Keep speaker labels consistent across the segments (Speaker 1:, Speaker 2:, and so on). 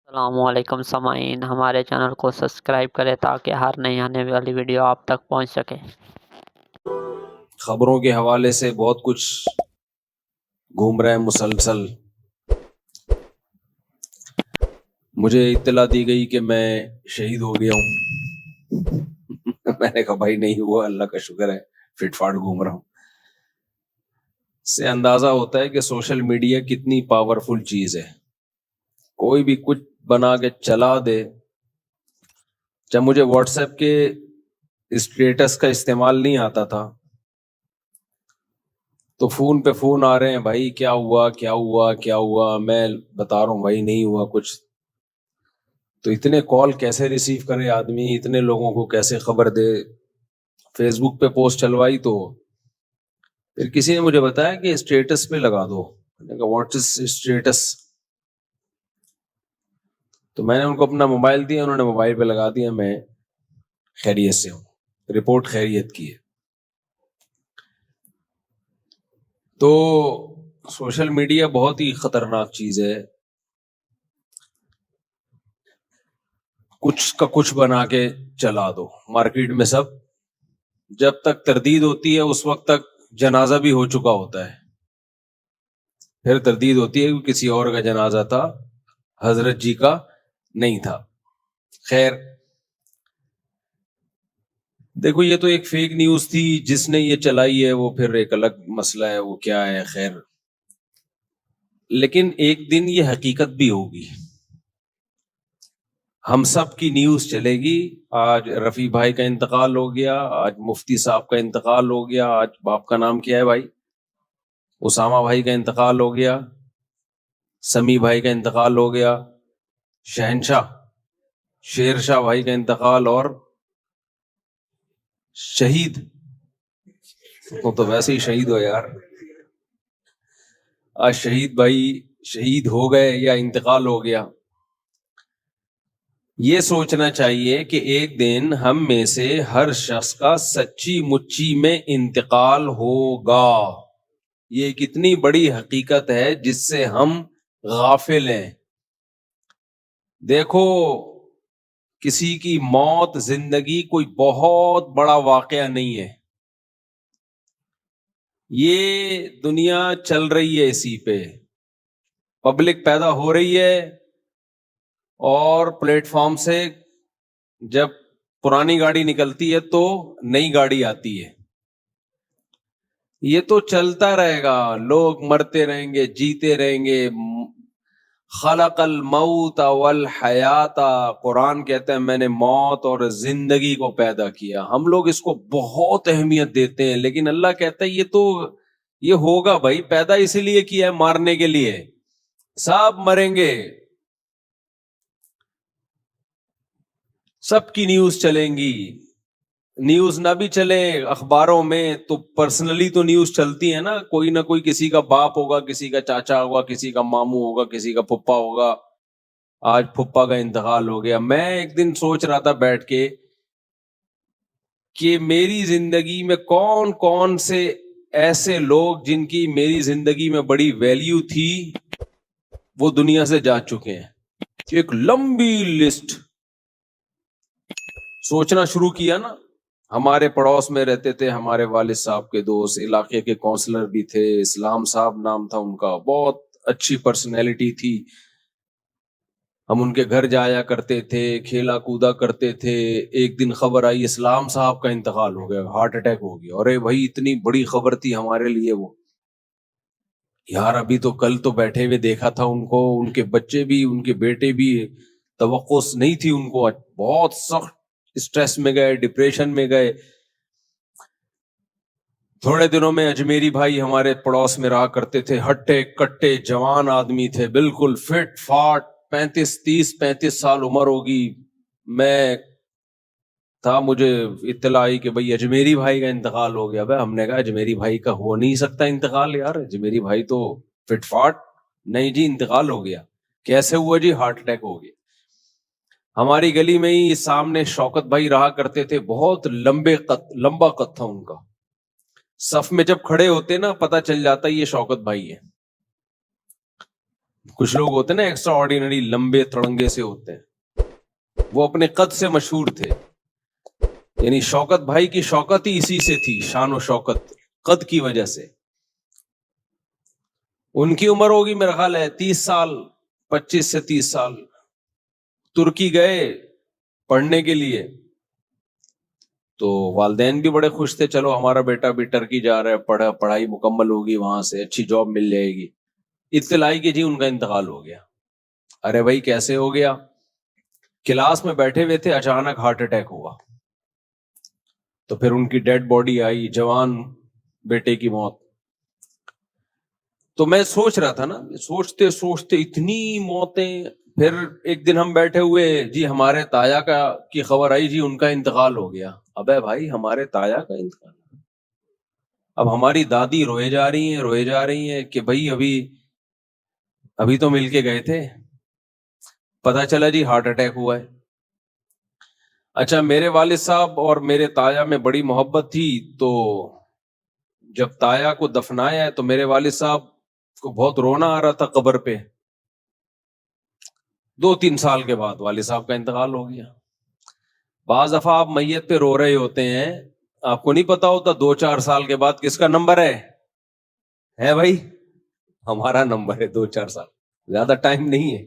Speaker 1: السلام علیکم سامعین، ہمارے چینل کو سبسکرائب کریں تاکہ ہر نئی آنے والی ویڈیو آپ تک پہنچ سکے۔
Speaker 2: خبروں کے حوالے سے بہت کچھ گھوم رہا ہے مسلسل۔ مجھے اطلاع دی گئی کہ میں شہید ہو گیا ہوں۔ میں نے کہا بھائی نہیں ہوا، اللہ کا شکر ہے، فٹ فاٹ گھوم رہا ہوں۔ سے اندازہ ہوتا ہے کہ سوشل میڈیا کتنی پاورفل چیز ہے۔ کوئی بھی کچھ بنا کے چلا دے۔ جب مجھے واٹس ایپ کے اسٹیٹس کا استعمال نہیں آتا تھا تو فون پہ فون آ رہے ہیں، بھائی کیا ہوا کیا ہوا کیا ہوا، میں بتا رہا ہوں بھائی نہیں ہوا کچھ۔ تو اتنے کال کیسے ریسیو کرے آدمی، اتنے لوگوں کو کیسے خبر دے۔ فیس بک پہ پوسٹ چلوائی تو پھر کسی نے مجھے بتایا کہ اسٹیٹس پہ لگا دو۔ میں نے کہا واٹ از اسٹیٹس؟ تو میں نے ان کو اپنا موبائل دیا، انہوں نے موبائل پہ لگا دیا، میں خیریت سے ہوں، رپورٹ خیریت کی ہے۔ تو سوشل میڈیا بہت ہی خطرناک چیز ہے، کچھ کا کچھ بنا کے چلا دو مارکیٹ میں سب۔ جب تک تردید ہوتی ہے اس وقت تک جنازہ بھی ہو چکا ہوتا ہے، پھر تردید ہوتی ہے کہ کسی اور کا جنازہ تھا، حضرت جی کا نہیں تھا۔ خیر دیکھو، یہ تو ایک فیک نیوز تھی، جس نے یہ چلائی ہے وہ پھر ایک الگ مسئلہ ہے، وہ کیا ہے، خیر۔ لیکن ایک دن یہ حقیقت بھی ہوگی، ہم سب کی نیوز چلے گی۔ آج رفیع بھائی کا انتقال ہو گیا، آج مفتی صاحب کا انتقال ہو گیا، آج باپ کا نام کیا ہے بھائی، اسامہ بھائی کا انتقال ہو گیا، سمیع بھائی کا انتقال ہو گیا، شہنشاہ شیر شاہ بھائی کا انتقال، اور شہید، وہ تو ویسے ہی شہید ہو یار، آج شہید بھائی شہید ہو گئے یا انتقال ہو گیا۔ یہ سوچنا چاہیے کہ ایک دن ہم میں سے ہر شخص کا سچی مچی میں انتقال ہوگا۔ یہ ایک اتنی بڑی حقیقت ہے جس سے ہم غافل ہیں۔ دیکھو، کسی کی موت زندگی کوئی بہت بڑا واقعہ نہیں ہے، یہ دنیا چل رہی ہے، اسی پہ پبلک پیدا ہو رہی ہے، اور پلیٹ فارم سے جب پرانی گاڑی نکلتی ہے تو نئی گاڑی آتی ہے۔ یہ تو چلتا رہے گا، لوگ مرتے رہیں گے، جیتے رہیں گے۔ خلق الموت والحیات، قرآن کہتا ہے میں نے موت اور زندگی کو پیدا کیا۔ ہم لوگ اس کو بہت اہمیت دیتے ہیں، لیکن اللہ کہتا ہے یہ ہوگا بھائی، پیدا اسی لیے کیا ہے، مارنے کے لیے، سب مریں گے، سب کی نیوز چلیں گی۔ نیوز نہ بھی چلے اخباروں میں تو پرسنلی تو نیوز چلتی ہے نا، کوئی نہ کوئی، کسی کا باپ ہوگا، کسی کا چاچا ہوگا، کسی کا ماموں ہوگا، کسی کا پھپھا ہوگا۔ آج پھپھا کا انتقال ہو گیا۔ میں ایک دن سوچ رہا تھا بیٹھ کے کہ میری زندگی میں کون کون سے ایسے لوگ جن کی میری زندگی میں بڑی ویلیو تھی وہ دنیا سے جا چکے ہیں۔ ایک لمبی لسٹ سوچنا شروع کیا نا۔ ہمارے پڑوس میں رہتے تھے ہمارے والد صاحب کے دوست، علاقے کے کونسلر بھی تھے، اسلام صاحب نام تھا ان کا، بہت اچھی پرسنالٹی تھی، ہم ان کے گھر جایا کرتے تھے، کھیلا کودا کرتے تھے۔ ایک دن خبر آئی اسلام صاحب کا انتقال ہو گیا، ہارٹ اٹیک ہو گیا۔ ارے بھائی اتنی بڑی خبر تھی ہمارے لیے وہ، یار ابھی تو کل تو بیٹھے ہوئے دیکھا تھا ان کو، ان کے بچے بھی، ان کے بیٹے بھی، توقع نہیں تھی ان کو، بہت سخت اسٹریس میں گئے، ڈپریشن میں گئے۔ تھوڑے دنوں میں اجمیری بھائی ہمارے پڑوس میں رہا کرتے تھے، ہٹے کٹے جوان آدمی تھے، بالکل فٹ فاٹ، 35 سال عمر ہوگی۔ میں تھا، مجھے اطلاع آئی کہ بھئی اجمیری بھائی کا انتقال ہو گیا۔ بھائی ہم نے کہا اجمیری بھائی کا ہو نہیں سکتا انتقال یار، اجمیری بھائی تو فٹ فاٹ، نہیں جی انتقال ہو گیا۔ کیسے ہوا جی؟ ہارٹ اٹیک ہو گیا۔ ہماری گلی میں ہی سامنے شوکت بھائی رہا کرتے تھے، بہت لمبا قد تھا ان کا، صف میں جب کھڑے ہوتے نا پتہ چل جاتا یہ شوکت بھائی ہے۔ کچھ لوگ ہوتے ہیں نا ایکسٹرا آرڈینری, لمبے تڑنگے سے ہوتے ہیں, وہ اپنے قد سے مشہور تھے. یعنی شوکت بھائی کی شوکت ہی اسی سے تھی, شان و شوکت قد کی وجہ سے. ان کی عمر ہوگی میرا خیال ہے 30 سال, 25 سے 30 سال. ترکی گئے پڑھنے کے لیے, تو والدین بھی بڑے خوش تھے, چلو ہمارا بیٹا بھی ٹرکی جا رہا ہے, پڑھائی مکمل ہوگی, وہاں سے اچھی جاب مل جائے گی. اطلاع کہ جی ان کا انتقال ہو گیا. ارے بھائی کیسے ہو گیا؟ کلاس میں بیٹھے ہوئے تھے, اچانک ہارٹ اٹیک ہوا. تو پھر ان کی ڈیڈ باڈی آئی, جوان بیٹے کی موت. تو میں سوچ رہا تھا نا, سوچتے سوچتے اتنی موتیں. پھر ایک دن ہم بیٹھے ہوئے, جی ہمارے تایا کی خبر آئی, جی ان کا انتقال ہو گیا. ابے بھائی ہمارے تایا کا انتقال. اب ہماری دادی روئے جا رہی ہیں کہ بھائی ابھی تو مل کے گئے تھے, پتا چلا جی ہارٹ اٹیک ہوا ہے. اچھا, میرے والد صاحب اور میرے تایا میں بڑی محبت تھی, تو جب تایا کو دفنایا ہے تو میرے والد صاحب کو بہت رونا آ رہا تھا قبر پہ. 2-3 سال کے بعد والد صاحب کا انتقال ہو گیا. بعض دفعہ آپ میت پہ رو رہے ہوتے ہیں, آپ کو نہیں پتا ہوتا 2-4 سال کے بعد کس کا نمبر ہے بھائی؟ ہمارا نمبر ہے 2-4 سال, زیادہ ٹائم نہیں ہے.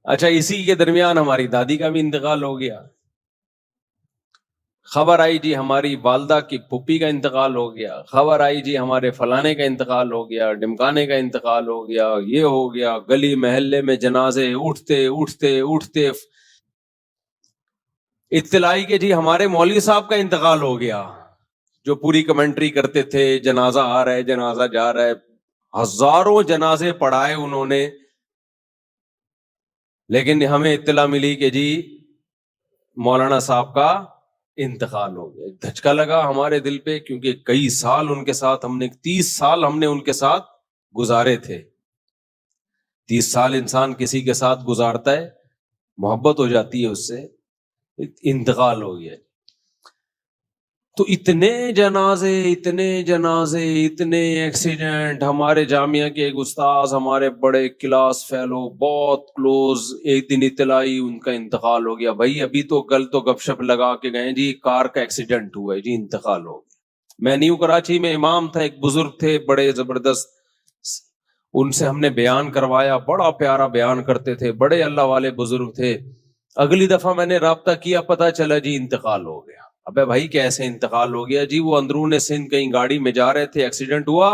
Speaker 2: اچھا, اسی کے درمیان ہماری دادی کا بھی انتقال ہو گیا. خبر آئی جی ہماری والدہ کی پھپھی کا انتقال ہو گیا. خبر آئی جی ہمارے فلانے کا انتقال ہو گیا, ڈمکانے کا انتقال ہو گیا, یہ ہو گیا. گلی محلے میں جنازے اٹھتے اٹھتے اٹھتے. اطلاعی کہ جی ہمارے مولوی صاحب کا انتقال ہو گیا, جو پوری کمنٹری کرتے تھے, جنازہ آ رہا ہے جنازہ جا رہا ہے. ہزاروں جنازے پڑھائے انہوں نے, لیکن ہمیں اطلاع ملی کہ جی مولانا صاحب کا انتقال ہو گیا. دھچکا لگا ہمارے دل پہ, کیونکہ کئی سال ان کے ساتھ 30 سال ہم نے ان کے ساتھ گزارے تھے. 30 سال انسان کسی کے ساتھ گزارتا ہے, محبت ہو جاتی ہے اس سے, انتقال ہو گیا. تو اتنے جنازے اتنے ایکسیڈنٹ. ہمارے جامعہ کے ایک استاذ, ہمارے بڑے کلاس فیلو, بہت کلوز, ایک دن اطلاعی ان کا انتقال ہو گیا. بھائی ابھی تو کل تو گپ شپ لگا کے گئے, جی کار کا ایکسیڈنٹ ہوا ہے, جی انتقال ہو گیا. میں نیو کراچی میں امام تھا, ایک بزرگ تھے بڑے زبردست, ان سے ہم نے بیان کروایا, بڑا پیارا بیان کرتے تھے, بڑے اللہ والے بزرگ تھے. اگلی دفعہ میں نے رابطہ کیا, پتا چلا جی انتقال ہو گیا. ابے بھائی کیسے انتقال ہو گیا؟ جی وہ اندرون سندھ کہیں گاڑی میں جا رہے تھے, ایکسیڈنٹ ہوا,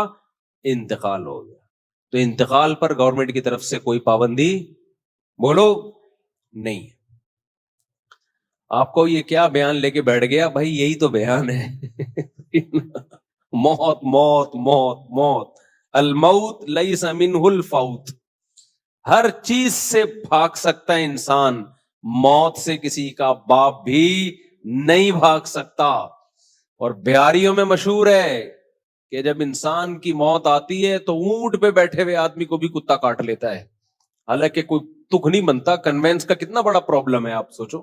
Speaker 2: انتقال ہو گیا. تو انتقال پر گورنمنٹ کی طرف سے کوئی پابندی بولو نہیں. آپ کو یہ کیا بیان لے کے بیٹھ گیا بھائی؟ یہی تو بیان ہے. موت موت موت موت, الموت لیس منہ الفوت. ہر چیز سے بھاگ سکتا ہے انسان, موت سے کسی کا باپ بھی نہیں بھاگ سکتا. اور بہاریوں میں مشہور ہے کہ جب انسان کی موت آتی ہے تو اونٹ پہ بیٹھے ہوئے آدمی کو بھی کتا کاٹ لیتا ہے, حالانکہ کوئی تک نہیں بنتا. کنوینس کا کتنا بڑا پرابلم ہے, آپ سوچو.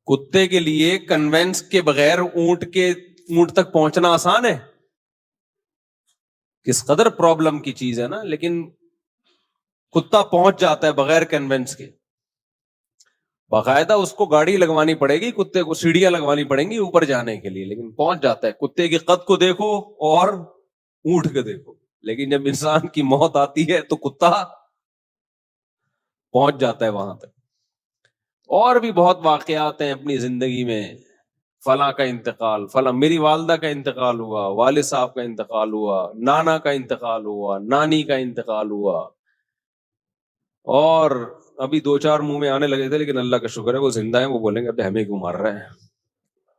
Speaker 2: کتے کے لیے کنوینس کے بغیر اونٹ تک پہنچنا آسان ہے, کس قدر پرابلم کی چیز ہے نا. لیکن کتا پہنچ جاتا ہے بغیر کنوینس کے. باقاعدہ اس کو گاڑی لگوانی پڑے گی, کتے کو سیڑھیاں لگوانی پڑیں گی اوپر جانے کے لیے, لیکن پہنچ جاتا ہے. کتے کے قد کو دیکھو اور اونٹ کے دیکھو, لیکن جب انسان کی موت آتی ہے تو کتا پہنچ جاتا ہے وہاں تک. اور بھی بہت واقعات ہیں اپنی زندگی میں, فلاں کا انتقال, فلاں میری والدہ کا انتقال ہوا, والد صاحب کا انتقال ہوا, نانا کا انتقال ہوا, نانی کا انتقال ہوا. اور ابھی 2-4 منہ میں آنے لگے تھے, لیکن اللہ کا شکر ہے وہ زندہ ہیں. وہ بولیں گے ابھی ہمیں کیوں مار رہے ہیں,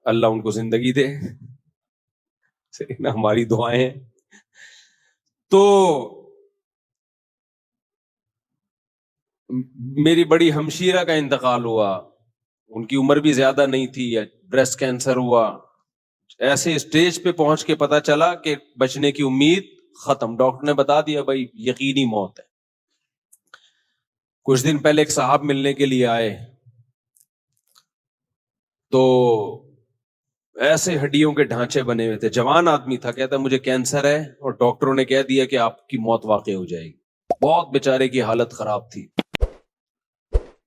Speaker 2: اللہ ان کو زندگی دے. ہماری دعائیں. تو میری بڑی ہمشیرہ کا انتقال ہوا, ان کی عمر بھی زیادہ نہیں تھی, بریسٹ کینسر ہوا. ایسے اسٹیج پہ پہنچ کے پتا چلا کہ بچنے کی امید ختم, ڈاکٹر نے بتا دیا بھائی یقینی موت ہے. کچھ دن پہلے ایک صاحب ملنے کے لیے آئے, تو ایسے ہڈیوں کے ڈھانچے بنے ہوئے تھے, جوان آدمی تھا, کہتا مجھے کینسر ہے اور ڈاکٹروں نے کہہ دیا کہ آپ کی موت واقع ہو جائے گی. بہت بیچارے کی حالت خراب تھی.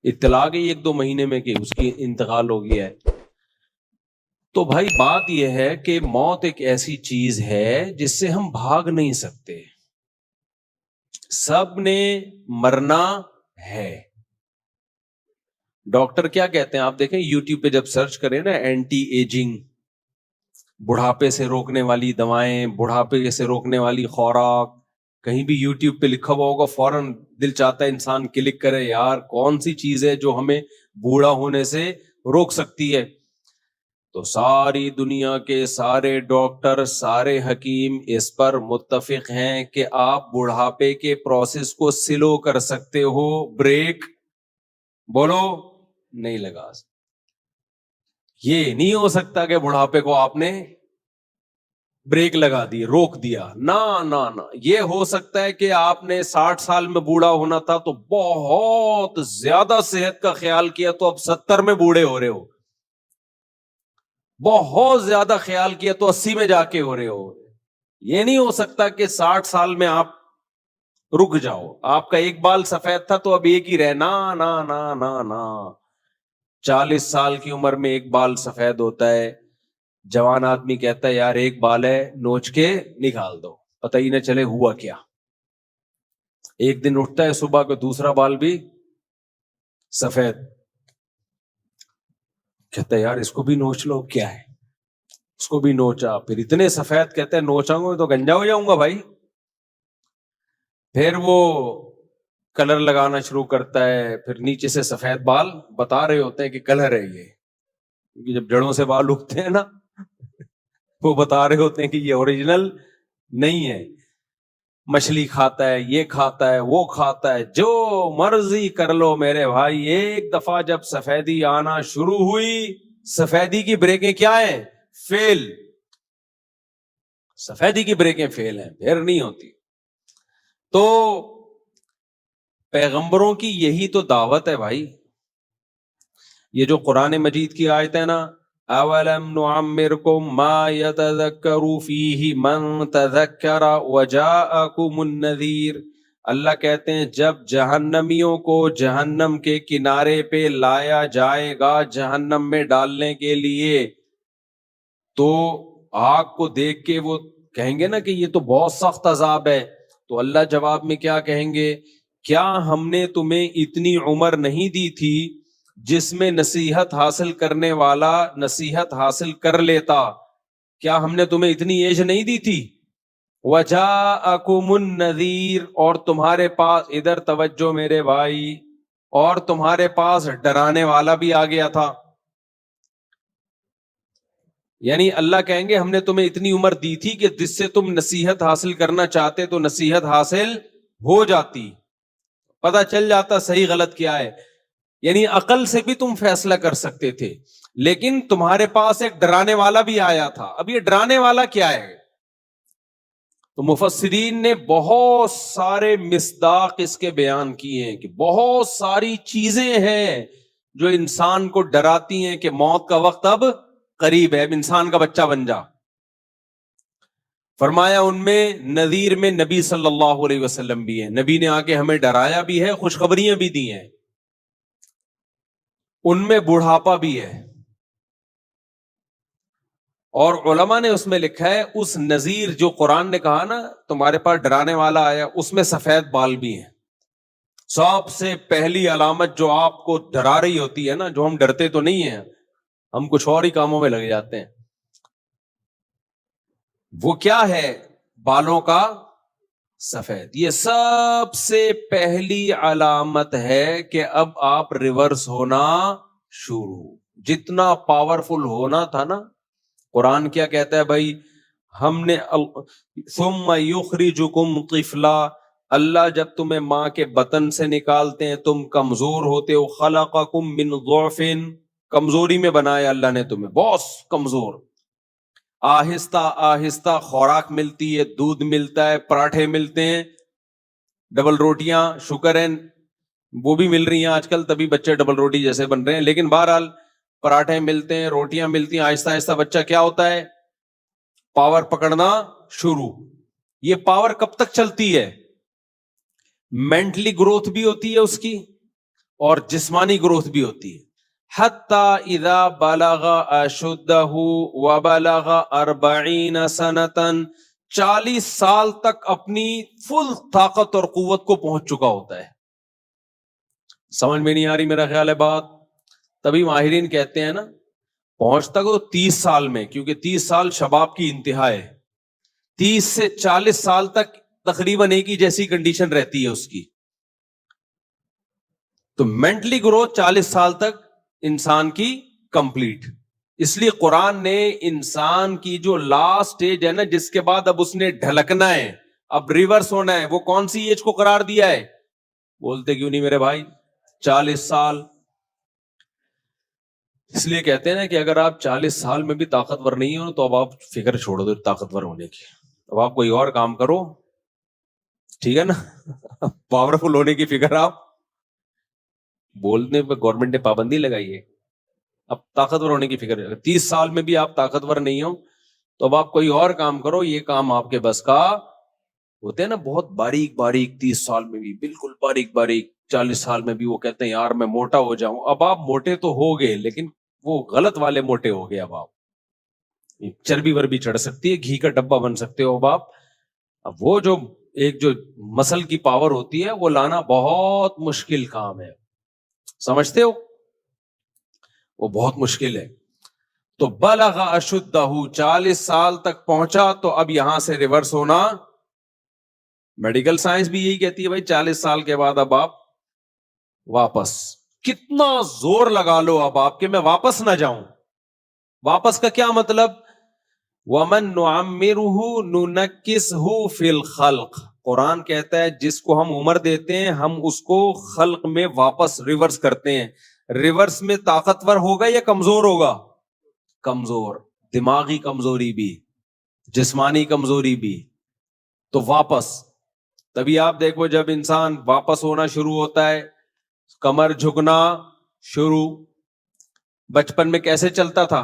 Speaker 2: اطلاع گئی 1-2 مہینے میں کہ اس کی انتقال ہو گیا ہے. تو بھائی بات یہ ہے کہ موت ایک ایسی چیز ہے جس سے ہم بھاگ نہیں سکتے, سب نے مرنا ہے. ڈاکٹر کیا کہتے ہیں آپ دیکھیں یوٹیوب پہ جب سرچ کریں نا, اینٹی ایجنگ, بڑھاپے سے روکنے والی دوائیں, بڑھاپے سے روکنے والی خوراک, کہیں بھی یوٹیوب پہ لکھا ہوا ہوگا, فوراً دل چاہتا ہے انسان کلک کرے, یار کون سی چیز ہے جو ہمیں بوڑھا ہونے سے روک سکتی ہے. تو ساری دنیا کے سارے ڈاکٹر, سارے حکیم اس پر متفق ہیں کہ آپ بڑھاپے کے پروسیس کو سلو کر سکتے ہو, بریک بولو نہیں لگا سکتے. یہ نہیں ہو سکتا کہ بڑھاپے کو آپ نے بریک لگا دی, روک دیا, نہ. یہ ہو سکتا ہے کہ آپ نے 60 سال میں بوڑھا ہونا تھا تو بہت زیادہ صحت کا خیال کیا تو اب 70 میں بوڑھے ہو رہے ہو, بہت زیادہ خیال کیا تو 80 میں جا کے ہو رہے ہو. یہ نہیں ہو سکتا کہ 60 سال میں آپ رک جاؤ, آپ کا ایک بال سفید تھا تو اب ایک ہی رہے, نہ. 40 سال کی عمر میں ایک بال سفید ہوتا ہے. جوان آدمی کہتا ہے یار ایک بال ہے, نوچ کے نکال دو, پتہ ہی نہ چلے ہوا کیا. ایک دن اٹھتا ہے صبح کو دوسرا بال بھی سفید, کہتا ہے یار اس کو بھی نوچ لو, کیا ہے, اس کو بھی نوچا, پھر اتنے سفید, کہتے ہیں نوچاؤں گا تو گنجا ہو جاؤں گا بھائی. پھر وہ کلر لگانا شروع کرتا ہے, پھر نیچے سے سفید بال بتا رہے ہوتے ہیں کہ کلر ہے یہ, کیونکہ جب جڑوں سے بال اگتے ہیں نا وہ بتا رہے ہوتے ہیں کہ یہ اوریجنل نہیں ہے. مچھلی کھاتا ہے, یہ کھاتا ہے, وہ کھاتا ہے, جو مرضی کر لو میرے بھائی, ایک دفعہ جب سفیدی آنا شروع ہوئی, سفیدی کی بریکیں کیا ہیں, فیل. سفیدی کی بریکیں فیل ہیں, پھر نہیں ہوتی. تو پیغمبروں کی یہی تو دعوت ہے بھائی. یہ جو قرآن مجید کی آیت ہے نا, اولم نعمرکم ما یتذکر فیہ من تذکر وجاءکم النذیر, اللہ کہتے ہیں جب جہنمیوں کو جہنم کے کنارے پہ لایا جائے گا جہنم میں ڈالنے کے لیے, تو آگ کو دیکھ کے وہ کہیں گے نا کہ یہ تو بہت سخت عذاب ہے. تو اللہ جواب میں کیا کہیں گے, کیا ہم نے تمہیں اتنی عمر نہیں دی تھی جس میں نصیحت حاصل کرنے والا نصیحت حاصل کر لیتا, کیا ہم نے تمہیں اتنی ایج نہیں دی تھی. وجاءکم النذیر, اور تمہارے پاس, ادھر توجہ میرے بھائی, اور تمہارے پاس ڈرانے والا بھی آ گیا تھا. یعنی اللہ کہیں گے ہم نے تمہیں اتنی عمر دی تھی کہ جس سے تم نصیحت حاصل کرنا چاہتے تو نصیحت حاصل ہو جاتی, پتہ چل جاتا صحیح غلط کیا ہے. یعنی عقل سے بھی تم فیصلہ کر سکتے تھے, لیکن تمہارے پاس ایک ڈرانے والا بھی آیا تھا. اب یہ ڈرانے والا کیا ہے, تو مفسرین نے بہت سارے مصداق اس کے بیان کیے ہیں کہ بہت ساری چیزیں ہیں جو انسان کو ڈراتی ہیں کہ موت کا وقت اب قریب ہے, اب انسان کا بچہ بن جا. فرمایا ان میں نذیر میں نبی صلی اللہ علیہ وسلم بھی ہیں, نبی نے آ کے ہمیں ڈرایا بھی ہے, خوشخبریاں بھی دی ہیں. ان میں بڑھاپا بھی ہے, اور علماء نے اس میں لکھا ہے اس نذیر جو قرآن نے کہا نا تمہارے پاس ڈرانے والا آیا, اس میں سفید بال بھی ہیں. سب سے پہلی علامت جو آپ کو ڈرا رہی ہوتی ہے نا, جو ہم ڈرتے تو نہیں ہیں, ہم کچھ اور ہی کاموں میں لگ جاتے ہیں, وہ کیا ہے, بالوں کا سفید. یہ سب سے پہلی علامت ہے کہ اب آپ ریورس ہونا شروع. جتنا پاورفل ہونا تھا نا, قرآن کیا کہتا ہے بھائی, ہم نے ثم یخرجکم طفلا, اللہ جب تمہیں ماں کے بطن سے نکالتے ہیں تم کمزور ہوتے ہو, خلقکم من ضعف, کمزوری میں بنایا اللہ نے تمہیں, بہت کمزور. آہستہ آہستہ خوراک ملتی ہے, دودھ ملتا ہے, پراٹھے ملتے ہیں, ڈبل روٹیاں, شکر ہے وہ بھی مل رہی ہیں آج کل, تبھی بچے ڈبل روٹی جیسے بن رہے ہیں. لیکن بہرحال پراٹھے ملتے ہیں, روٹیاں ملتی ہیں, آہستہ آہستہ بچہ کیا ہوتا ہے, پاور پکڑنا شروع. یہ پاور کب تک چلتی ہے؟ مینٹلی گروتھ بھی ہوتی ہے اس کی اور جسمانی گروتھ بھی ہوتی ہے. حتی اذا بلغ اشدہ وبلغ 40 سنتاً, 40 سال تک اپنی فل طاقت اور قوت کو پہنچ چکا ہوتا ہے. سمجھ میں نہیں آ رہی میرا خیال ہے بات. تبھی ماہرین کہتے ہیں نا پہنچتا کو 30 سال میں, کیونکہ 30 سال شباب کی انتہا ہے. 30 سے 40 سال تک تقریباً ایک ہی جیسی کنڈیشن رہتی ہے اس کی. تو مینٹلی گروتھ 40 سال تک انسان کی کمپلیٹ. اس لیے قرآن نے انسان کی جو لاسٹ ایج ہے نا, جس کے بعد اب اس نے ڈھلکنا ہے, اب ریورس ہونا ہے, وہ کون سی ایج کو قرار دیا ہے؟ بولتے کیوں نہیں میرے بھائی؟ 40 سال. اس لیے کہتے ہیں نا کہ اگر آپ 40 سال میں بھی طاقتور نہیں ہو تو اب آپ فکر چھوڑ دو طاقتور ہونے کی, اب آپ کوئی اور کام کرو, ٹھیک ہے نا. پاورفل ہونے کی فکر آپ بولنے پہ گورنمنٹ نے پابندی لگائی ہے, اب طاقتور ہونے کی فکر. 30 سال میں بھی آپ طاقتور نہیں ہو تو اب آپ کوئی اور کام کرو, یہ کام آپ کے بس کا. ہوتے ہیں نا بہت باریک باریک 30 سال میں بھی بالکل باریک باریک, 40 سال میں بھی وہ کہتے ہیں یار میں موٹا ہو جاؤں. اب آپ موٹے تو ہو گئے لیکن وہ غلط والے موٹے ہو گئے. اب آپ چربی وربی چڑھ سکتی ہے, گھی کا ڈبہ بن سکتے ہو اب آپ. اب وہ جو ایک جو مسل کی پاور ہوتی ہے وہ لانا بہت مشکل کام ہے, سمجھتے ہو, وہ بہت مشکل ہے. تو بلغ اشدہ, 40 سال تک پہنچا تو اب یہاں سے ریورس ہونا. میڈیکل سائنس بھی یہی کہتی ہے بھائی 40 سال کے بعد اب آپ واپس, کتنا زور لگا لو اب آپ کے میں واپس نہ جاؤں. واپس کا کیا مطلب؟ وَمَن نُعَمِّرُهُ نُنَكِّسْهُ فِي الْخَلْقِ, قرآن کہتا ہے جس کو ہم عمر دیتے ہیں ہم اس کو خلق میں واپس ریورس کرتے ہیں. ریورس میں طاقتور ہوگا یا کمزور ہوگا؟ کمزور, دماغی کمزوری بھی, جسمانی کمزوری بھی. تو واپس, تبھی آپ دیکھو جب انسان واپس ہونا شروع ہوتا ہے, کمر جھکنا شروع. بچپن میں کیسے چلتا تھا؟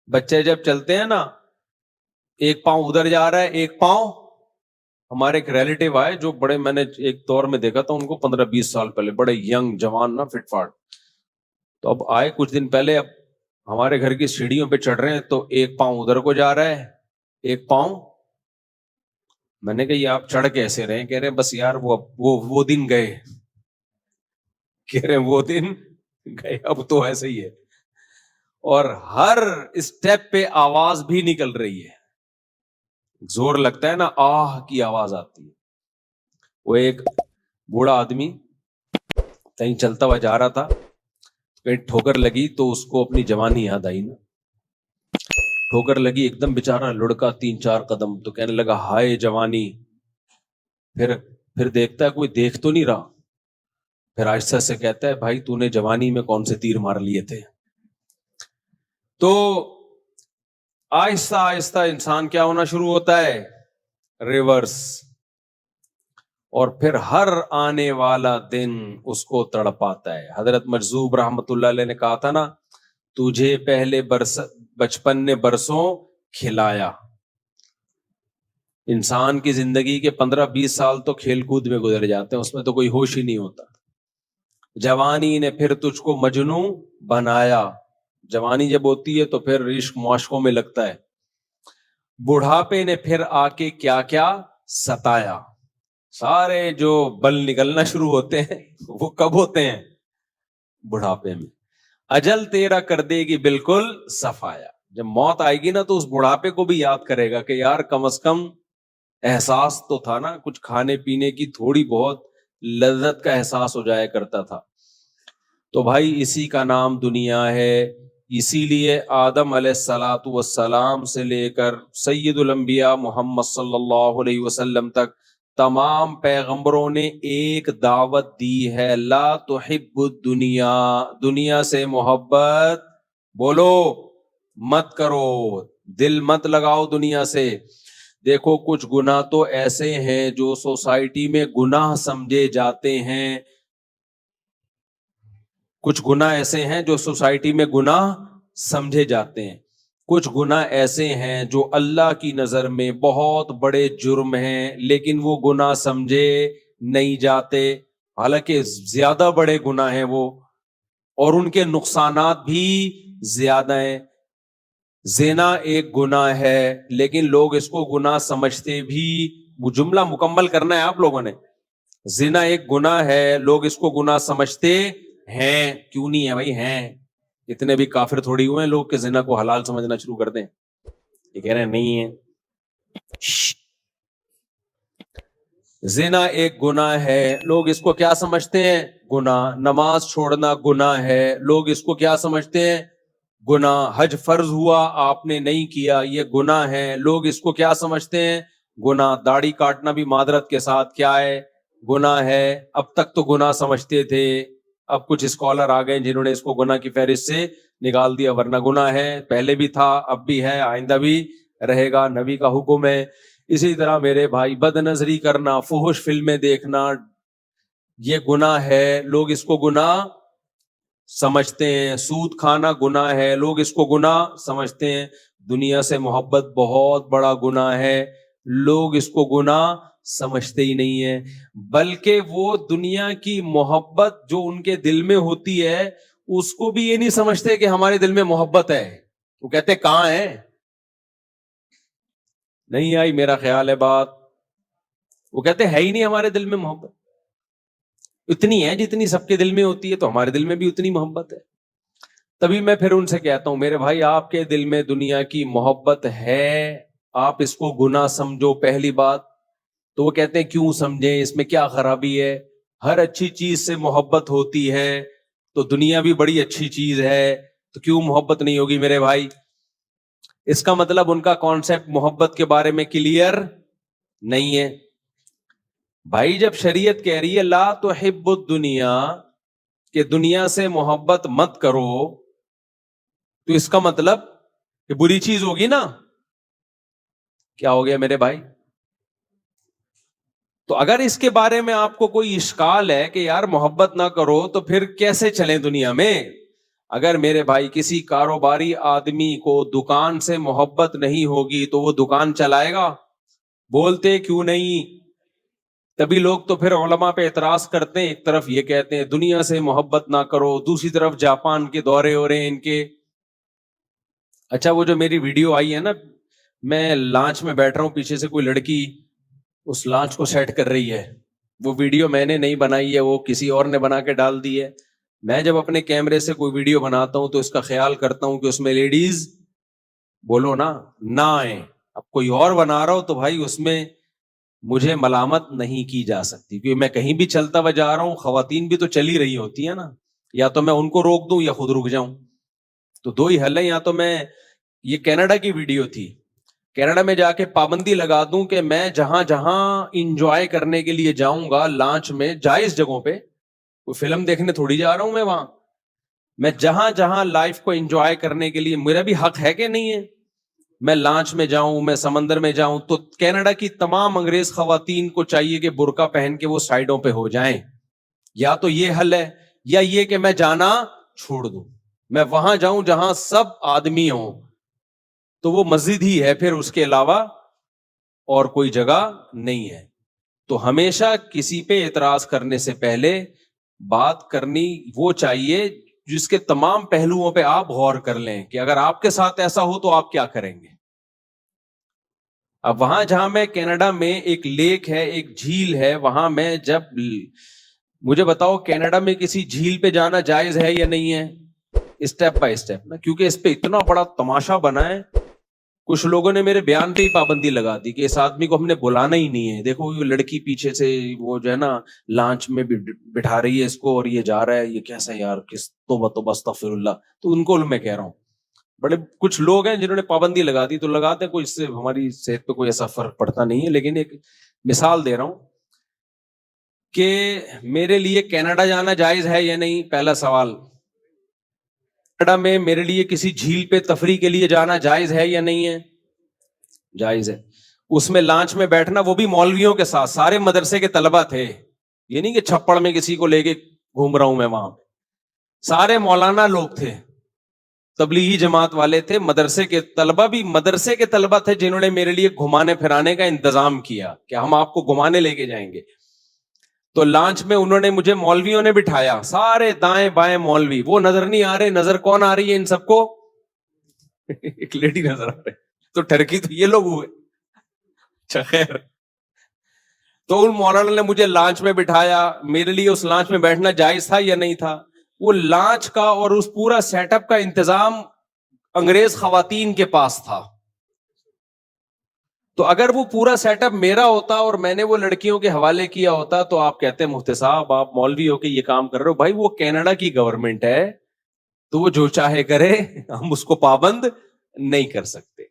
Speaker 2: بچے جب چلتے ہیں نا, ایک پاؤں ادھر جا رہا ہے ایک پاؤں. ہمارے ایک ریلیٹیو آئے جو بڑے, میں نے ایک دور میں دیکھا تھا ان کو 15-20 سال پہلے, بڑے ینگ جوان نا, فٹ فاٹ. تو اب آئے کچھ دن پہلے, اب ہمارے گھر کی سیڑھیوں پہ چڑھ رہے ہیں تو ایک پاؤں ادھر کو جا رہا ہے ایک پاؤں. میں نے کہا یہ آپ چڑھ کیسے رہے؟ کہہ رہے بس یار وہ دن گئے. کہہ رہے وہ دن گئے, اب تو ایسے ہی ہے. اور ہر اسٹیپ پہ آواز بھی نکل رہی ہے, زور لگتا ہے نا آہ کی آواز آتی ہے. وہ ایک بوڑھا آدمی کہیں چلتا ہوا جا رہا تھا, کہیں ٹھوکر لگی تو اس کو اپنی جوانی یاد آئی نا. ٹھوکر لگی ایک دم بےچارا لڑکا 3-4 قدم, تو کہنے لگا ہائے جوانی. پھر دیکھتا ہے کوئی دیکھ تو نہیں رہا, پھر آہستہ سے کہتا ہے بھائی تو نے جوانی میں کون سے تیر مار لیے تھے. تو آہستہ آہستہ انسان کیا ہونا شروع ہوتا ہے؟ ریورس. اور پھر ہر آنے والا دن اس کو تڑپاتا ہے. حضرت مجذوب رحمت اللہ علیہ نے کہا تھا نا, تجھے پہلے بچپن نے برسوں کھلایا. انسان کی زندگی کے 15-20 سال تو کھیل کود میں گزر جاتے ہیں, اس میں تو کوئی ہوش ہی نہیں ہوتا. جوانی نے پھر تجھ کو مجنوں بنایا. جوانی جب ہوتی ہے تو پھر عشق معاشقوں میں لگتا ہے. بڑھاپے نے پھر آ کے کیا کیا ستایا. سارے جو بل نکلنا شروع ہوتے ہیں وہ کب ہوتے ہیں؟ بڑھاپے میں. اجل تیرا کر دے گی بالکل صفایا. جب موت آئے گی نا تو اس بڑھاپے کو بھی یاد کرے گا کہ یار کم از کم احساس تو تھا نا, کچھ کھانے پینے کی تھوڑی بہت لذت کا احساس ہو جایا کرتا تھا. تو بھائی اسی کا نام دنیا ہے. اسی لیے آدم علیہ الصلوۃ والسلام سے لے کر سید الانبیاء محمد صلی اللہ علیہ وسلم تک تمام پیغمبروں نے ایک دعوت دی ہے, لا تحب الدنیا, دنیا سے محبت بولو مت کرو, دل مت لگاؤ دنیا سے. دیکھو کچھ گناہ تو ایسے ہیں جو سوسائٹی میں گناہ سمجھے جاتے ہیں, کچھ گناہ ایسے ہیں جو سوسائٹی میں گناہ سمجھے جاتے ہیں، کچھ گناہ ایسے ہیں جو اللہ کی نظر میں بہت بڑے جرم ہیں لیکن وہ گناہ سمجھے نہیں جاتے، حالانکہ زیادہ بڑے گناہ ہیں وہ، اور ان کے نقصانات بھی زیادہ ہیں۔ زنا ایک گناہ ہے لیکن لوگ اس کو گناہ سمجھتے بھی، وہ جملہ مکمل کرنا ہے آپ لوگوں نے، زنا ایک گناہ ہے، لوگ اس کو گناہ سمجھتے ہیں، کیوں نہیں ہے بھائی، ہیں، اتنے بھی کافر تھوڑی ہوئے ہیں لوگ کہ زنا کو حلال سمجھنا شروع کر دیں، یہ کہہ رہے ہیں نہیں ہے۔ زنا ایک گناہ ہے، لوگ اس کو کیا سمجھتے ہیں، گناہ۔ نماز چھوڑنا گناہ ہے، لوگ اس کو کیا سمجھتے ہیں، گناہ۔ حج فرض ہوا آپ نے نہیں کیا، یہ گناہ ہے، لوگ اس کو کیا سمجھتے ہیں، گناہ۔ داڑھی کاٹنا بھی معذرت کے ساتھ کیا ہے، گناہ ہے۔ اب تک تو گناہ سمجھتے تھے، اب کچھ اسکالر آ گئے جنہوں نے اس کو گناہ کی فہرست سے نکال دیا، ورنہ گناہ ہے، پہلے بھی تھا، اب بھی ہے، آئندہ بھی رہے گا، نبی کا حکم ہے۔ اسی طرح میرے بھائی بد نظری کرنا، فحش فلمیں دیکھنا، یہ گناہ ہے، لوگ اس کو گناہ سمجھتے ہیں۔ سود کھانا گناہ ہے، لوگ اس کو گناہ سمجھتے ہیں۔ دنیا سے محبت بہت بڑا گناہ ہے، لوگ اس کو گناہ سمجھتے ہی نہیں ہیں، بلکہ وہ دنیا کی محبت جو ان کے دل میں ہوتی ہے اس کو بھی یہ نہیں سمجھتے کہ ہمارے دل میں محبت ہے، وہ کہتے کہاں ہے، نہیں آئی میرا خیال ہے بات، وہ کہتے ہے ہی نہیں ہمارے دل میں محبت، اتنی ہے جتنی سب کے دل میں ہوتی ہے، تو ہمارے دل میں بھی اتنی محبت ہے۔ تبھی میں پھر ان سے کہتا ہوں میرے بھائی آپ کے دل میں دنیا کی محبت ہے، آپ اس کو گناہ سمجھو پہلی بات، تو وہ کہتے ہیں کیوں سمجھیں، اس میں کیا خرابی ہے، ہر اچھی چیز سے محبت ہوتی ہے، تو دنیا بھی بڑی اچھی چیز ہے، تو کیوں محبت نہیں ہوگی میرے بھائی۔ اس کا مطلب ان کا کانسیپٹ محبت کے بارے میں کلیئر نہیں ہے۔ بھائی جب شریعت کہہ رہی ہے لا تحب الدنیا، کہ دنیا سے محبت مت کرو، تو اس کا مطلب کہ بری چیز ہوگی نا، کیا ہو گیا میرے بھائی؟ تو اگر اس کے بارے میں آپ کو کوئی اشکال ہے کہ یار محبت نہ کرو تو پھر کیسے چلیں دنیا میں؟ اگر میرے بھائی کسی کاروباری آدمی کو دکان سے محبت نہیں ہوگی تو وہ دکان چلائے گا؟ بولتے کیوں نہیں؟ تبھی لوگ تو پھر علماء پہ اعتراض کرتے ہیں، ایک طرف یہ کہتے ہیں دنیا سے محبت نہ کرو، دوسری طرف جاپان کے دورے ہو رہے ہیں ان کے۔ اچھا وہ جو میری ویڈیو آئی ہے نا، میں لانچ میں بیٹھ رہا ہوں، پیچھے سے کوئی لڑکی اس لانچ کو سیٹ کر رہی ہے، وہ ویڈیو میں نے نہیں بنائی ہے، وہ کسی اور نے بنا کے ڈال دی ہے۔ میں جب اپنے کیمرے سے کوئی ویڈیو بناتا ہوں تو اس کا خیال کرتا ہوں کہ اس میں لیڈیز بولو نا نہ آئیں، اب کوئی اور بنا رہا ہو تو بھائی اس میں مجھے ملامت نہیں کی جا سکتی، کیونکہ میں کہیں بھی چلتا ہوا جا رہا ہوں، خواتین بھی تو چلی رہی ہوتی ہیں نا، یا تو میں ان کو روک دوں یا خود رک جاؤں، تو دو ہی حل ہے، یا تو میں، یہ کینیڈا کی ویڈیو تھی، کینیڈا میں جا کے پابندی لگا دوں کہ میں جہاں جہاں انجوائے کرنے کے لیے جاؤں گا لانچ میں، جائز جگہوں پہ، کوئی فلم دیکھنے تھوڑی جا رہا ہوں میں وہاں، میں جہاں جہاں لائف کو انجوائے کرنے کے لیے، میرا بھی حق ہے کہ نہیں ہے، میں لانچ میں جاؤں، میں سمندر میں جاؤں، تو کینیڈا کی تمام انگریز خواتین کو چاہیے کہ برقع پہن کے وہ سائڈوں پہ ہو جائیں، یا تو یہ حل ہے، یا یہ کہ میں جانا چھوڑ دوں، میں وہاں جاؤں جہاں سب آدمی ہوں، تو وہ مسجد ہی ہے پھر، اس کے علاوہ اور کوئی جگہ نہیں ہے۔ تو ہمیشہ کسی پہ اعتراض کرنے سے پہلے بات کرنی وہ چاہیے جس کے تمام پہلوؤں پہ آپ غور کر لیں کہ اگر آپ کے ساتھ ایسا ہو تو آپ کیا کریں گے۔ اب وہاں جہاں میں کینیڈا میں ایک لیک ہے، ایک جھیل ہے، وہاں میں جب، مجھے بتاؤ کینیڈا میں کسی جھیل پہ جانا جائز ہے یا نہیں ہے؟ اسٹیپ بائی اسٹیپ نا، کیونکہ اس پہ اتنا بڑا تماشا بنا ہے، کچھ لوگوں نے میرے بیان پہ ہی پابندی لگا دی کہ اس آدمی کو ہم نے بلانا ہی نہیں ہے، دیکھو وہ لڑکی پیچھے سے وہ جو ہے نا لانچ میں بٹھا رہی ہے اس کو، اور یہ جا رہا ہے، یہ کیسا یار، کس توبہ توبہ استغفر اللہ۔ تو ان کو میں کہہ رہا ہوں، بڑے کچھ لوگ ہیں جنہوں نے پابندی لگا دی، تو لگاتے ہیں، کوئی اس سے ہماری صحت پہ کوئی ایسا فرق پڑتا نہیں ہے، لیکن ایک مثال دے رہا ہوں کہ میرے لیے کینیڈا جانا جائز ہے یا نہیں، پہلا سوال۔ کینیڈا میں میرے لیے کسی جھیل پہ تفریح کے لیے جانا جائز ہے یا نہیں ہے؟ جائز ہے۔ اس میں لانچ میں بیٹھنا، وہ بھی مولویوں کے ساتھ، سارے مدرسے کے طلبہ تھے، یہ نہیں کہ چھپڑ میں کسی کو لے کے گھوم رہا ہوں میں وہاں، سارے مولانا لوگ تھے, تبلیغی جماعت والے تھے, مدرسے کے طلبہ تھے جنہوں نے میرے لیے گھمانے پھرانے کا انتظام کیا کہ ہم آپ کو گھمانے لے کے جائیں گے. تو لانچ میں انہوں نے مجھے مولویوں نے بٹھایا, سارے دائیں بائیں مولوی, وہ نظر نہیں آ رہے, نظر کون آ رہی ہے ان سب کو؟ ایک لیڈی نظر آ رہے, تو ٹھرکی تو یہ لوگ ہوئے. اچھا خیر, تو ان مولانا نے مجھے لانچ میں بٹھایا. میرے لیے اس لانچ میں بیٹھنا جائز تھا یا نہیں تھا؟ وہ لانچ کا اور اس پورا سیٹ اپ کا انتظام انگریز خواتین کے پاس تھا. تو اگر وہ پورا سیٹ اپ میرا ہوتا اور میں نے وہ لڑکیوں کے حوالے کیا ہوتا تو آپ کہتے ہیں مفتی صاحب آپ مولوی ہو کے یہ کام کر رہے ہو. بھائی وہ کینیڈا کی گورنمنٹ ہے, تو وہ جو چاہے کرے, ہم اس کو پابند نہیں کر سکتے.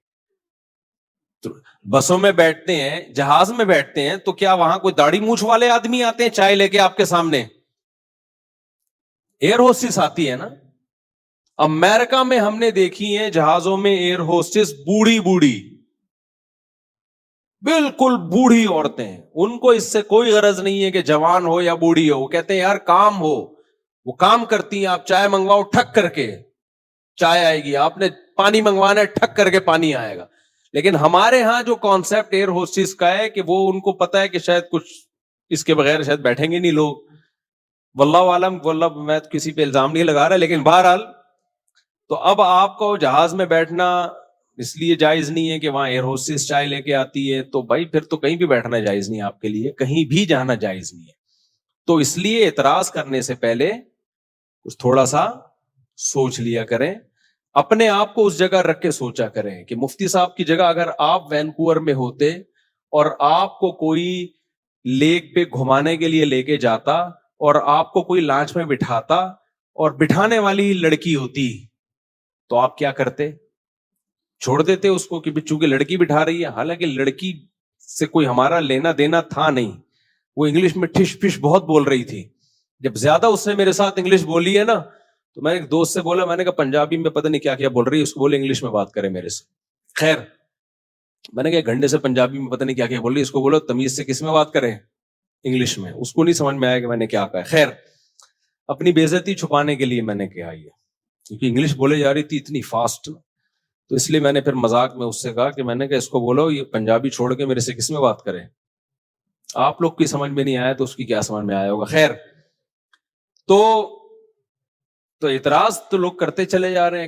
Speaker 2: تو بسوں میں بیٹھتے ہیں, جہاز میں بیٹھتے ہیں, تو کیا وہاں کوئی داڑھی مونچھ والے آدمی آتے ہیں چائے لے کے آپ کے سامنے؟ ایئر ہوسٹس آتی ہے نا. امریکہ میں ہم نے دیکھی ہیں جہازوں میں ایئر ہوسٹس بوڑھی بالکل بوڑھی عورتیں, ان کو اس سے کوئی غرض نہیں ہے کہ جوان ہو یا بوڑھی ہو. وہ کہتے ہیں یار کام ہو, وہ کام کرتی ہیں. آپ چائے منگواؤ ٹھک کر کے چائے آئے گی, آپ نے پانی منگوانا ہے ٹھک کر کے پانی آئے گا. لیکن ہمارے ہاں جو کانسیپٹ ایئر ہوسٹس کا ہے کہ وہ ان کو پتا ہے کہ شاید کچھ اس کے بغیر شاید بیٹھیں گے نہیں لوگ. واللہ عالم, واللہ میں کسی پہ الزام نہیں لگا رہا, لیکن بہرحال تو اب آپ کو جہاز میں بیٹھنا اس لیے جائز نہیں ہے کہ وہاں ایئر ہوسٹس چائے لے کے آتی ہے, تو بھائی پھر تو کہیں بھی بیٹھنا جائز نہیں آپ کے لیے, کہیں بھی جانا جائز نہیں ہے. تو اس لیے اعتراض کرنے سے پہلے کچھ تھوڑا سا سوچ لیا کریں, اپنے آپ کو اس جگہ رکھ کے سوچا کریں کہ مفتی صاحب کی جگہ اگر آپ وینکوور میں ہوتے اور آپ کو کوئی لیک پہ گھمانے کے لیے لے کے جاتا اور آپ کو کوئی لانچ میں بٹھاتا اور بٹھانے والی لڑکی ہوتی, تو آپ کیا کرتے؟ چھوڑ دیتے اس کو کہ چونکہ لڑکی بٹھا رہی ہے. حالانکہ لڑکی سے کوئی ہمارا لینا دینا تھا نہیں. وہ انگلش میں ٹھش پش بہت بول رہی تھی. جب زیادہ اس نے میرے ساتھ انگلش بولی ہے نا, تو میں ایک دوست سے بولا, میں نے کہا پنجابی میں پتہ نہیں کیا کیا بول رہی ہے, اس کو بولے انگلش میں بات کرے میرے سے. خیر, میں نے کہا ایک گھنٹے سے پنجابی میں پتہ نہیں کیا کیا بول رہی ہے, اس کو بولو تمیز سے کس میں بات کرے, انگلش میں. اس کو نہیں سمجھ میں آیا کہ میں نے کیا کہا. خیر, اپنی بے عزتی چھپانے کے لیے میں نے کہا یہ, کیونکہ انگلش بولے جا رہی تھی اتنی فاسٹ, تو اس لیے میں نے پھر مذاق میں اس سے کہا کہ میں نے کہا اس کو بولو یہ پنجابی چھوڑ کے میرے سے کس میں بات کرے. آپ لوگ کی سمجھ میں نہیں آیا تو اس کی کیا سمجھ میں آیا ہوگا. خیر, تو اعتراض تو لوگ کرتے چلے جا رہے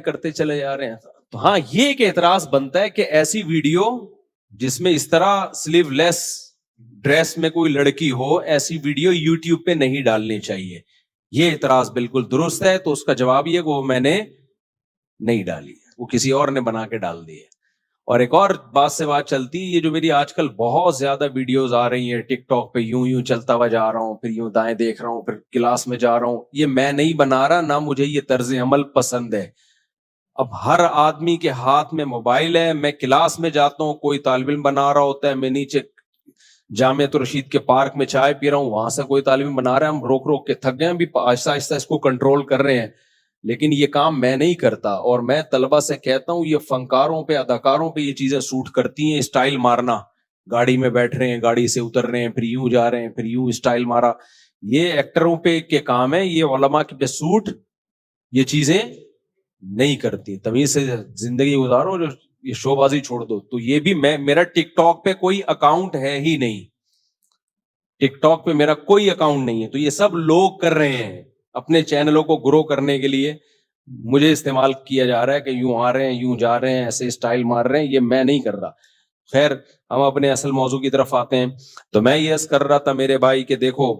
Speaker 2: ہیں. تو ہاں یہ ایک اعتراض بنتا ہے کہ ایسی ویڈیو جس میں اس طرح سلیو لیس ڈریس میں کوئی لڑکی ہو, ایسی ویڈیو یوٹیوب پہ نہیں ڈالنی چاہیے. یہ اعتراض بالکل درست ہے. تو اس کا جواب یہ کہ وہ میں نے نہیں ڈالی, وہ کسی اور نے بنا کے ڈال دی ہے. اور ایک اور بات سے بات چلتی, یہ جو میری آج کل بہت زیادہ ویڈیوز آ رہی ہیں ٹک ٹاک پہ, یوں چلتا ہوا جا رہا ہوں, پھر یوں دائیں دیکھ رہا ہوں, پھر کلاس میں جا رہا ہوں, یہ میں نہیں بنا رہا, نہ مجھے یہ طرز عمل پسند ہے. اب ہر آدمی کے ہاتھ میں موبائل ہے. میں کلاس میں جاتا ہوں, کوئی طالب علم بنا رہا ہوتا ہے, میں نیچے جامعۃ الرشید کے پارک میں چائے پی رہا ہوں, وہاں سے کوئی طالب علم بنا رہا ہے, ہم روک روک کے تھک گئے, بھی آہستہ آہستہ اس کو کنٹرول کر رہے ہیں. لیکن یہ کام میں نہیں کرتا, اور میں طلبہ سے کہتا ہوں یہ فنکاروں پہ, اداکاروں پہ یہ چیزیں سوٹ کرتی ہیں. اسٹائل مارنا, گاڑی میں بیٹھ رہے ہیں, گاڑی سے اتر رہے ہیں, پھر یوں جا رہے ہیں, پھر یوں اسٹائل مارا, یہ ایکٹروں پہ کے کام ہے. یہ علماء کے پہ سوٹ یہ چیزیں نہیں کرتی. تمیز سے زندگی گزارو, جو یہ شو بازی چھوڑ دو. تو یہ بھی میرا ٹک ٹاک پہ کوئی اکاؤنٹ ہے ہی نہیں, ٹک ٹاک پہ میرا کوئی اکاؤنٹ نہیں ہے. تو یہ سب لوگ کر رہے ہیں اپنے چینلوں کو گرو کرنے کے لیے, مجھے استعمال کیا جا رہا ہے کہ یوں آ رہے ہیں, یوں جا رہے ہیں, ایسے اسٹائل مار رہے ہیں. یہ میں نہیں کر رہا. خیر, ہم اپنے اصل موضوع کی طرف آتے ہیں. تو میں یہ عرض کر رہا تھا میرے بھائی کہ دیکھو,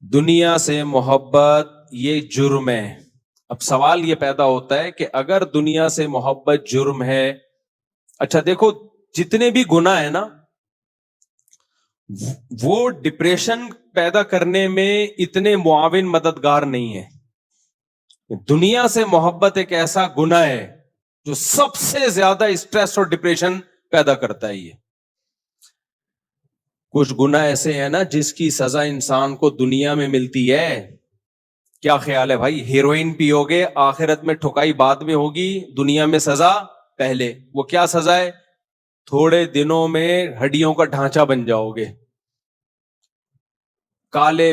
Speaker 2: دنیا سے محبت یہ جرم ہے. اب سوال یہ پیدا ہوتا ہے کہ اگر دنیا سے محبت جرم ہے, اچھا دیکھو جتنے بھی گناہ ہیں نا, وہ ڈپریشن پیدا کرنے میں اتنے معاون مددگار نہیں ہے. دنیا سے محبت ایک ایسا گناہ ہے جو سب سے زیادہ اسٹریس اور ڈپریشن پیدا کرتا ہے. یہ کچھ گناہ ایسے ہیں نا جس کی سزا انسان کو دنیا میں ملتی ہے. کیا خیال ہے بھائی, ہیروئن پیو گے, آخرت میں ٹھکائی بعد میں ہوگی, دنیا میں سزا پہلے. وہ کیا سزا ہے؟ تھوڑے دنوں میں ہڈیوں کا ڈھانچہ بن جاؤ گے, کالے